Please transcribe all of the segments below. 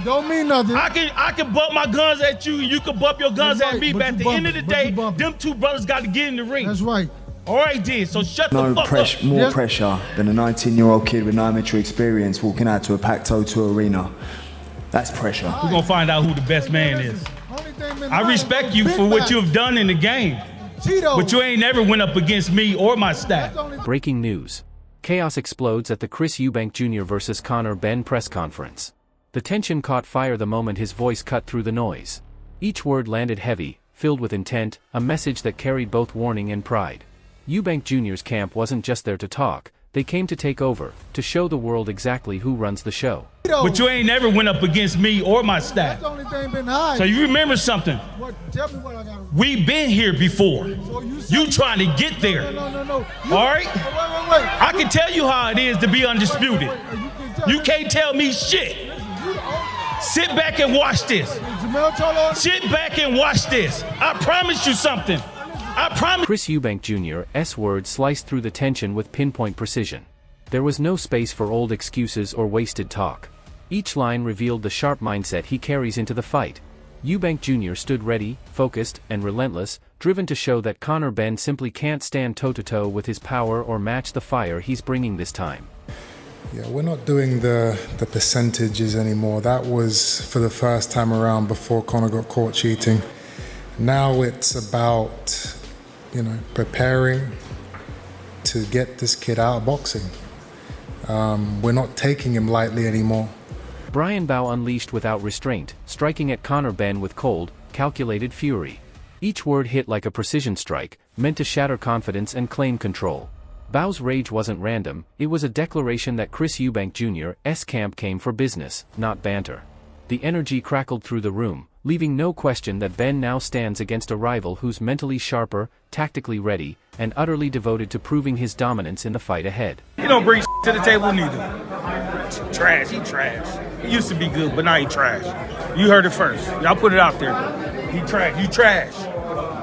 Don't mean nothing. I can bump my guns at you, and you can bump your guns at me. But at the end of the day, them two brothers got to get in the ring. That's right. All right, then. So shut the fuck up. More pressure than a 19-year-old kid with no amateur experience walking out to a packed O2 arena. That's pressure. We're gonna find out who the best man is. I respect you for what you have done in the game, but you ain't never went up against me or my staff. Breaking news. Chaos explodes at the Chris Eubank Jr. vs. Conor Benn press conference. The tension caught fire the moment his voice cut through the noise. Each word landed heavy, filled with intent, a message that carried both warning and pride. Eubank Jr.'s camp wasn't just there to talk, they came to take over, to show the world exactly who runs the show. But you ain't never went up against me or my staff. That's the only thing been high. So you remember something. Tell me what I got. We've been here before. So you trying to get there. No. All right? Wait. I can tell you how it is to be undisputed. You can't tell me shit. Sit back and watch this. Sit back and watch this. I promise you something. I promise. Chris Eubank Jr.'s words sliced through the tension with pinpoint precision. There was no space for old excuses or wasted talk. Each line revealed the sharp mindset he carries into the fight. Eubank Jr. stood ready, focused, and relentless, driven to show that Conor Benn simply can't stand toe-to-toe with his power or match the fire he's bringing this time. Yeah, we're not doing the percentages anymore. That was for the first time around before Conor got caught cheating. Now it's about, preparing to get this kid out of boxing. We're not taking him lightly anymore. Brian Bowe unleashed without restraint, striking at Conor Benn with cold, calculated fury. Each word hit like a precision strike, meant to shatter confidence and claim control. Bowe's rage wasn't random, it was a declaration that Chris Eubank Jr.'s camp came for business, not banter. The energy crackled through the room, leaving no question that Benn now stands against a rival who's mentally sharper, tactically ready, and utterly devoted to proving his dominance in the fight ahead. He don't bring to the table neither. Trash, he trash. He used to be good, but now he trash. You heard it first. Y'all put it out there. He trash, you trash.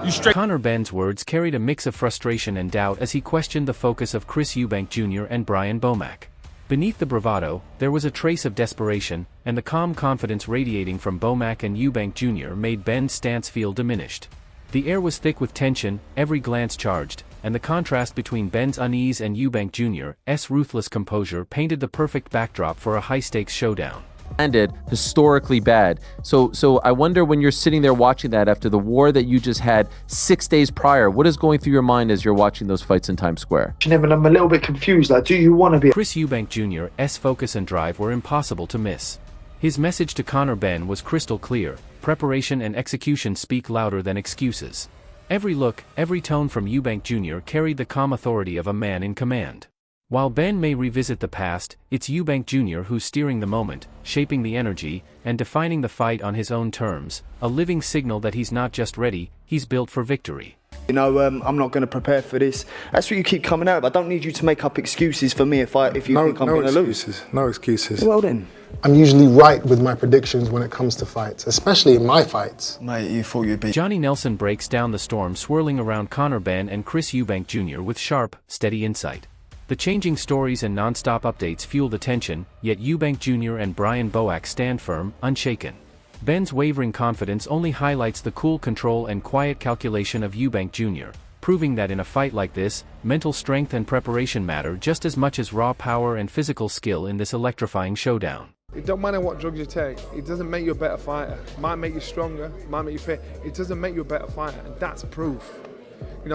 You straight. Conor Benn's words carried a mix of frustration and doubt as he questioned the focus of Chris Eubank Jr. and Brian Bomac. Beneath the bravado, there was a trace of desperation, and the calm confidence radiating from Bomac and Eubank Jr. made Benn's stance feel diminished. The air was thick with tension, every glance charged, and the contrast between Benn's unease and Eubank Jr.'s ruthless composure painted the perfect backdrop for a high-stakes showdown. Ended historically bad. So I wonder, when you're sitting there watching that after the war that you just had 6 days prior, what is going through your mind as you're watching those fights in Times Square? I'm a little bit confused. Do you want to be? Chris Eubank Jr.'s focus and drive were impossible to miss. His message to Conor Benn was crystal clear: preparation and execution speak louder than excuses. Every look, every tone from Eubank Jr. carried the calm authority of a man in command. While Benn may revisit the past, it's Eubank Jr. who's steering the moment, shaping the energy, and defining the fight on his own terms, a living signal that he's not just ready, he's built for victory. I'm not going to prepare for this. That's what you keep coming out. I don't need you to make up excuses for me if you think I'm going to lose. No excuses. Well then. I'm usually right with my predictions when it comes to fights, especially in my fights. Mate, you thought you'd be. Johnny Nelson breaks down the storm swirling around Conor Benn and Chris Eubank Jr. with sharp, steady insight. The changing stories and non-stop updates fuel the tension, yet Eubank Jr. and Brian Bomac stand firm, unshaken. Benn's wavering confidence only highlights the cool control and quiet calculation of Eubank Jr., proving that in a fight like this, mental strength and preparation matter just as much as raw power and physical skill in this electrifying showdown. It don't matter what drugs you take, it doesn't make you a better fighter. It might make you stronger, might make you fit, it doesn't make you a better fighter, and that's proof.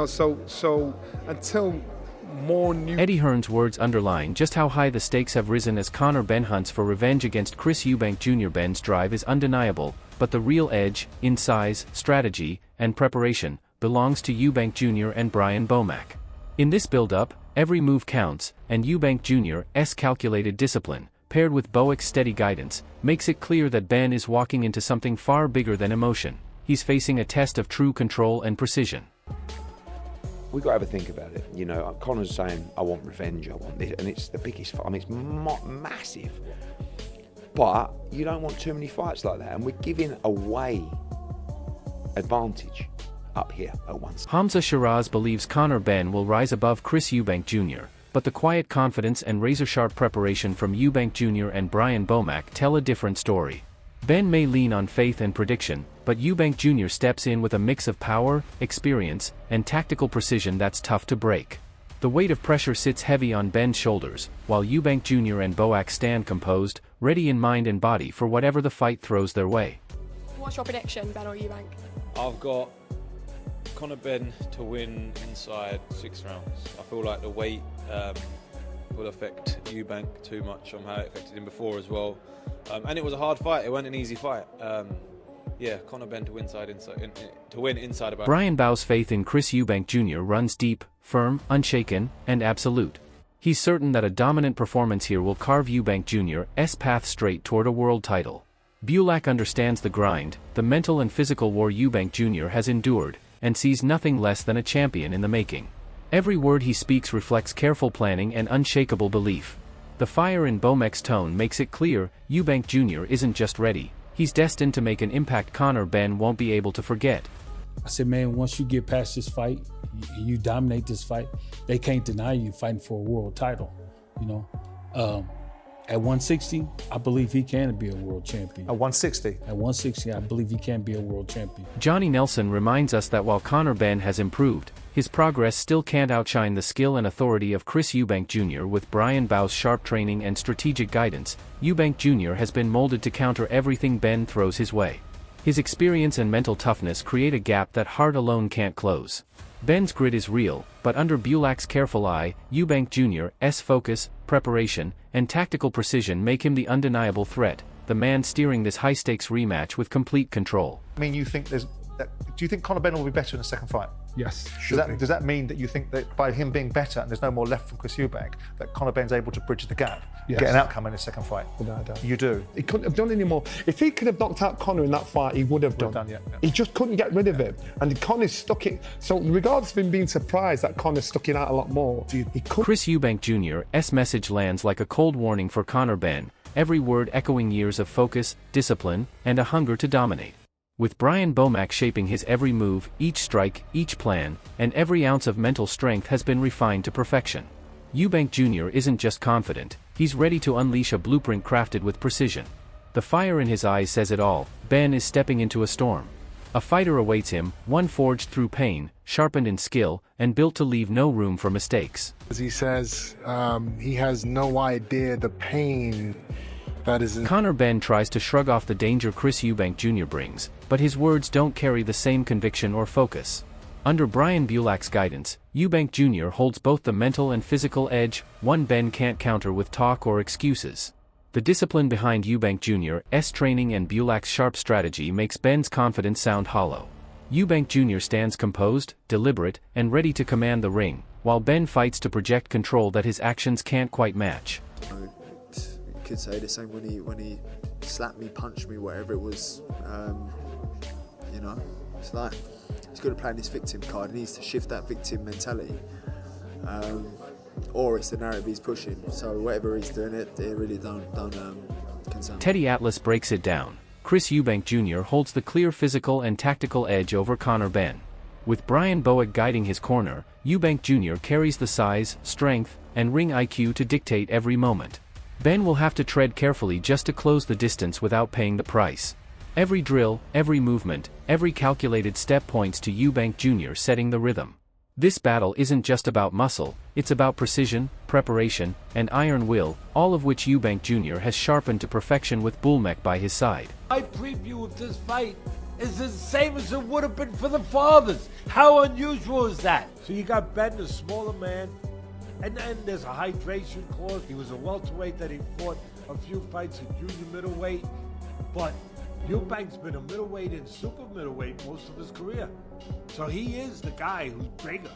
So until more new... Eddie Hearn's words underline just how high the stakes have risen as Conor Benn hunts for revenge against Chris Eubank Jr. Benn's drive is undeniable, but the real edge, in size, strategy, and preparation, belongs to Eubank Jr. and Brian Bomac. In this build-up, every move counts, and Eubank Jr.'s calculated discipline, paired with Bomac's steady guidance, makes it clear that Benn is walking into something far bigger than emotion. He's facing a test of true control and precision. We've got to have a think about it. Conor's saying, I want revenge, I want this, and it's the biggest fight. I mean, it's massive. But you don't want too many fights like that, and we're giving away advantage up here at once. Hamza Shiraz believes Conor Benn will rise above Chris Eubank Jr., but the quiet confidence and razor-sharp preparation from Eubank Jr. and Brian Bomac tell a different story. Ben may lean on faith and prediction, but Eubank Jr. steps in with a mix of power, experience, and tactical precision that's tough to break. The weight of pressure sits heavy on Ben's shoulders, while Eubank Jr. and Bomac stand composed, ready in mind and body for whatever the fight throws their way. What's your prediction, Ben or Eubank? I've got Conor Benn to win inside 6 rounds. I feel like the weight will affect Eubank too much from how it affected him before as well. And it was a hard fight. It wasn't an easy fight. Yeah, Conor Benn to win inside about. Brian Bow's faith in Chris Eubank Jr. runs deep, firm, unshaken, and absolute. He's certain that a dominant performance here will carve Eubank Jr.'s path straight toward a world title. Bomac understands the grind, the mental and physical war Eubank Jr. has endured, and sees nothing less than a champion in the making. Every word he speaks reflects careful planning and unshakable belief. The fire in Bomac's tone makes it clear, Eubank Jr. isn't just ready, he's destined to make an impact Conor Benn won't be able to forget. I said, man, once you get past this fight, you dominate this fight, they can't deny you fighting for a world title, you know. At 160, I believe he can be a world champion. At 160? At 160, I believe he can be a world champion. Johnny Nelson reminds us that while Conor Benn has improved, his progress still can't outshine the skill and authority of Chris Eubank Jr. With Brian Bow's sharp training and strategic guidance, Eubank Jr. has been molded to counter everything Benn throws his way. His experience and mental toughness create a gap that heart alone can't close. Ben's grit is real, but under Bomac's careful eye, Eubank Jr.'s focus, preparation, and tactical precision make him the undeniable threat, the man steering this high-stakes rematch with complete control. I mean, do you think Conor Benn will be better in the second fight? Yes. Does that mean that you think that by him being better and there's no more left from Chris Eubank, that Conor Benn's able to bridge the gap, Yes. get an outcome in his second fight? Without a doubt. You do? He couldn't have done any more. If he could have knocked out Conor in that fight, he would have done. Yeah. He just couldn't get rid of him. And Conor stuck it. So regardless of him being surprised that Conor stuck it out a lot more, he couldn't. Chris Eubank Jr.'s message lands like a cold warning for Conor Benn, every word echoing years of focus, discipline, and a hunger to dominate. With Brian Bomac shaping his every move, each strike, each plan, and every ounce of mental strength has been refined to perfection. Eubank Jr. isn't just confident, he's ready to unleash a blueprint crafted with precision. The fire in his eyes says it all, Ben is stepping into a storm. A fighter awaits him, one forged through pain, sharpened in skill, and built to leave no room for mistakes. As he says, he has no idea the pain that is in... Conor Benn tries to shrug off the danger Chris Eubank Jr. brings, but his words don't carry the same conviction or focus. Under Brian Bomac's guidance, Eubank Jr. holds both the mental and physical edge, one Ben can't counter with talk or excuses. The discipline behind Eubank Jr.'s training and Bomac's sharp strategy makes Ben's confidence sound hollow. Eubank Jr. stands composed, deliberate, and ready to command the ring, while Ben fights to project control that his actions can't quite match. You could say the same when he slapped me, punched me, whatever it was. You know, it's like he's got to play this victim card. He needs to shift that victim mentality, or it's the narrative he's pushing. So whatever he's doing, it really don't concern me. Teddy Atlas breaks it down. Chris Eubank Jr. holds the clear physical and tactical edge over Conor Benn. With Brian Bomac guiding his corner, Eubank Jr. carries the size, strength, and ring IQ to dictate every moment. Ben will have to tread carefully just to close the distance without paying the price. Every drill, every movement, every calculated step points to Eubank Jr. setting the rhythm. This battle isn't just about muscle, it's about precision, preparation, and iron will, all of which Eubank Jr. has sharpened to perfection with Bomac by his side. My preview of this fight is the same as it would have been for the fathers. How unusual is that? So you got Ben, the smaller man, and then there's a hydration clause. He was a welterweight that he fought a few fights at junior middleweight, but Eubank's been a middleweight and super middleweight most of his career. So he is the guy who's bigger.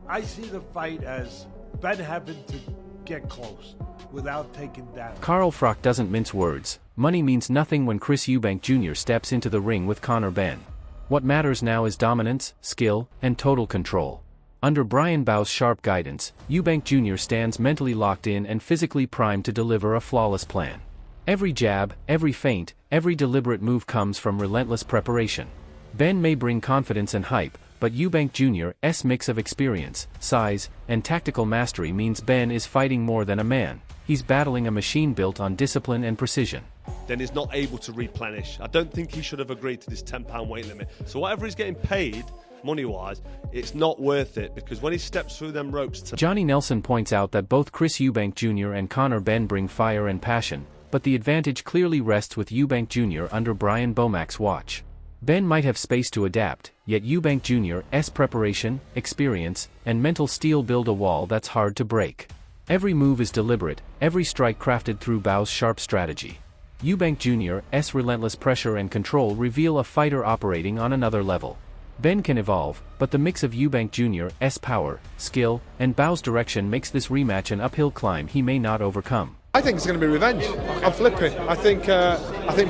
I see the fight as Ben having to get close without taking down. Carl Froch doesn't mince words. Money means nothing when Chris Eubank Jr. steps into the ring with Conor Benn. What matters now is dominance, skill, and total control. Under Brian Bow's sharp guidance, Eubank Jr. stands mentally locked in and physically primed to deliver a flawless plan. Every jab, every feint, every deliberate move comes from relentless preparation. Ben may bring confidence and hype, but Eubank Jr.'s mix of experience, size, and tactical mastery means Ben is fighting more than a man. He's battling a machine built on discipline and precision. then he's not able to replenish. I don't think he should have agreed to this £10 weight limit. So whatever he's getting paid, money-wise, it's not worth it, because when he steps through them ropes... Johnny Nelson points out that both Chris Eubank Jr. and Conor Benn bring fire and passion, but the advantage clearly rests with Eubank Jr. under Brian Bomac's watch. Benn might have space to adapt, yet Eubank Jr.'s preparation, experience, and mental steel build a wall that's hard to break. Every move is deliberate, every strike crafted through Bow's sharp strategy. Eubank Jr.'s relentless pressure and control reveal a fighter operating on another level. Benn can evolve, but the mix of Eubank Jr.'s power, skill, and Bow's direction makes this rematch an uphill climb he may not overcome. I think it's going to be revenge. I'm flipping. I think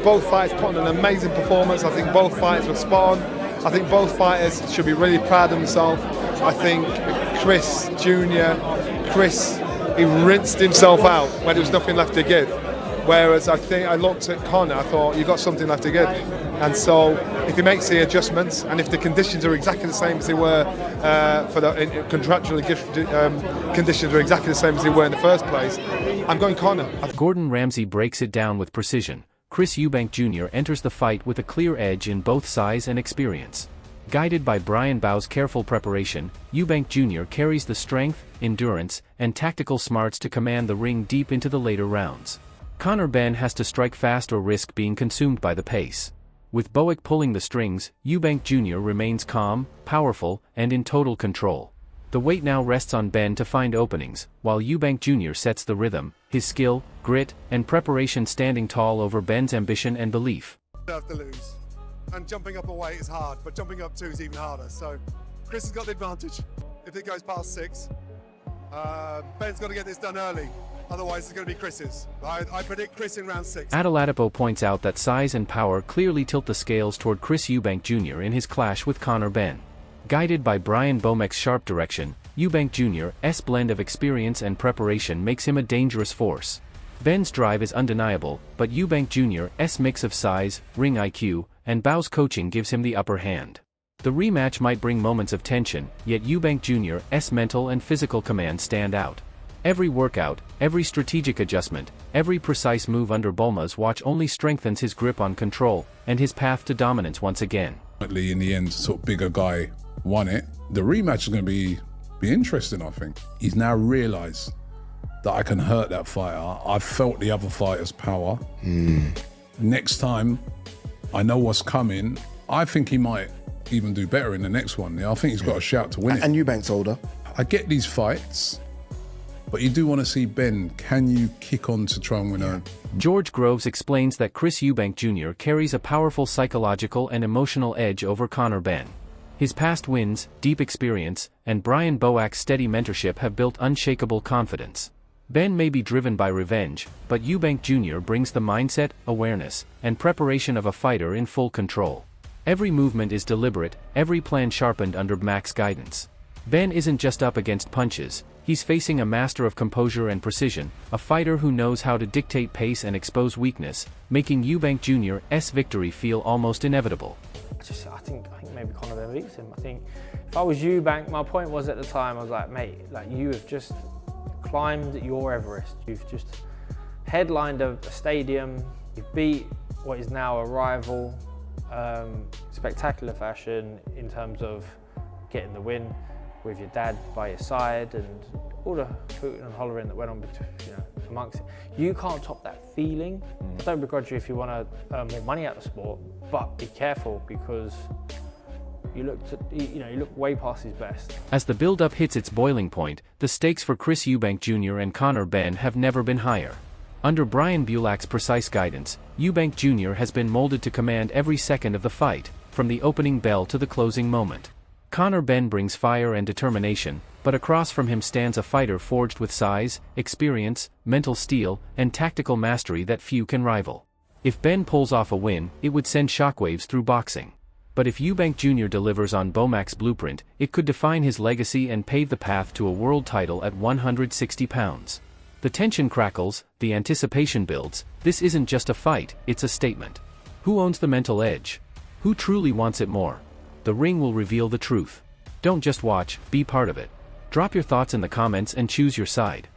both fighters put on an amazing performance. I think both fighters were spot on. I think both fighters should be really proud of themselves. I think Chris Jr., he rinsed himself out when there was nothing left to give. Whereas I looked at Conor, I thought, you've got something left to give. And so if he makes the adjustments, and if the conditions are exactly the same as they were for the contractual conditions are exactly the same as they were in the first place, I'm going Conor. Gordon Ramsay breaks it down with precision. Chris Eubank Jr. enters the fight with a clear edge in both size and experience. Guided by Brian Bow's careful preparation, Eubank Jr. carries the strength, endurance, and tactical smarts to command the ring deep into the later rounds. Conor Benn has to strike fast or risk being consumed by the pace. With Bomac pulling the strings, Eubank Jr. remains calm, powerful, and in total control. The weight now rests on Benn to find openings, while Eubank Jr. sets the rhythm, his skill, grit, and preparation standing tall over Benn's ambition and belief. You have to lose. And jumping up a weight is hard, but jumping up 2 is even harder. So Chris has got the advantage. If it goes past 6, Ben's got to get this done early. Otherwise, it's going to be Chris's. I predict Chris in round 6. Adoladipo points out that size and power clearly tilt the scales toward Chris Eubank Jr. in his clash with Conor Benn. Guided by Brian Bomac's sharp direction, Eubank Jr.'s blend of experience and preparation makes him a dangerous force. Benn's drive is undeniable, but Eubank Jr.'s mix of size, ring IQ, and Bow's coaching gives him the upper hand. The rematch might bring moments of tension, yet Eubank Jr.'s mental and physical command stand out. Every workout, every strategic adjustment, every precise move under Bomac's watch only strengthens his grip on control, and his path to dominance once again. In the end, sort of bigger guy won it. The rematch is going to be interesting, I think. He's now realised that I can hurt that fighter. I've felt the other fighter's power. Next time, I know what's coming. I think he might even do better in the next one. I think he's got a shout to win it. And Eubank's older. I get these fights, but you do want to see Benn. Can you kick on to try and win her? George Groves explains that Chris Eubank Jr. carries a powerful psychological and emotional edge over Conor Benn. His past wins, deep experience, and Brian Bomac's steady mentorship have built unshakable confidence. Benn may be driven by revenge, but Eubank Jr. brings the mindset, awareness, and preparation of a fighter in full control. Every movement is deliberate, every plan sharpened under Mac's guidance. Benn isn't just up against punches, he's facing a master of composure and precision, a fighter who knows how to dictate pace and expose weakness, making Eubank Jr.'s victory feel almost inevitable. I think maybe Conor Benn beats him. I think if I was Eubank, my point was at the time, I was like, mate, like you have just climbed your Everest. You've just headlined a stadium. You've beat what is now a rival, spectacular fashion in terms of getting the win with your dad by your side and all the hooting and hollering that went on amongst it. You can't top that feeling. I don't begrudge you if you want to earn more money out of the sport, but be careful because you look way past his best. As the build-up hits its boiling point, the stakes for Chris Eubank Jr. and Conor Benn have never been higher. Under Brian Bulak's precise guidance, Eubank Jr. has been molded to command every second of the fight, from the opening bell to the closing moment. Conor Benn brings fire and determination, but across from him stands a fighter forged with size, experience, mental steel, and tactical mastery that few can rival. If Benn pulls off a win, it would send shockwaves through boxing. But if Eubank Jr. delivers on Bomac's blueprint, it could define his legacy and pave the path to a world title at 160 pounds. The tension crackles, the anticipation builds. This isn't just a fight, it's a statement. Who owns the mental edge? Who truly wants it more? The ring will reveal the truth. Don't just watch, be part of it. Drop your thoughts in the comments and choose your side.